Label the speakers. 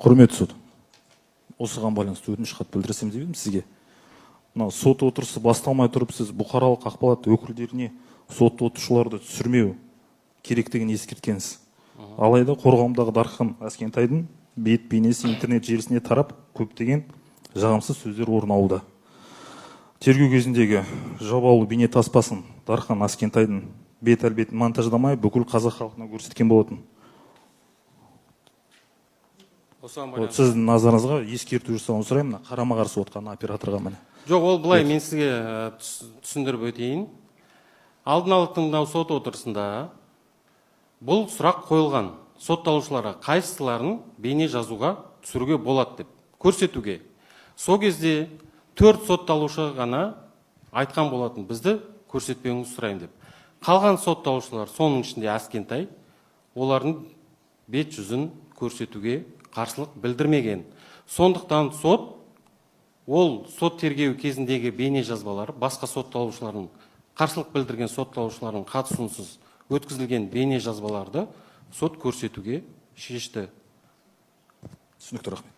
Speaker 1: Құрметті сот, осыған байланысты өтініш хат білдірсем деп едім сізге. Мына сот отырысы басталмай тұрып, сіз бұқаралық ақпарат өкілдеріне сот отырушыларды түсірмеу керектігін ескерткенсіз. Алайда қорғамдағы Дархан Аскентайдың бет бейнесі интернет желісіне тарап, көптеген жағымсыз сөздер орын алуда. Тергеу кезіндегі жабаулы бейне таспасын Дархан Аскентайдың бет әлбетін монтаждамай бүкіл қазақ халқына көрсеткен болатын. Сіздің назарыңызға ескерту жасауын сұраймын, қарама-қарсы отқан операторға міне.
Speaker 2: Жоқ, ол былай мен сізге түсіндіріп өтейін. Алдын ала тыңдау сот отырысында бұл сұрақ қойылған. Сотталушыларға қайсыларын бейне жазуға түсіруге болады деп көрсетуге. Сол кезде 4 сотталушы ғана айтқан болатын, бізді көрсетпеуіңізді сұрайын деп. Қалған сотталушылар, соның ішінде Аскентай, олардың бет жүзін көрсетуге қарсылық білдірмеген. Сондықтан сот тергеу кезіндегі бейне жазбалары басқа сотталушылардың, қарсылық білдірген сотталушылардың қатысуынсыз өткізілген бейне жазбаларды сот көрсетуге шешті.
Speaker 1: Түсінікті, рахмет.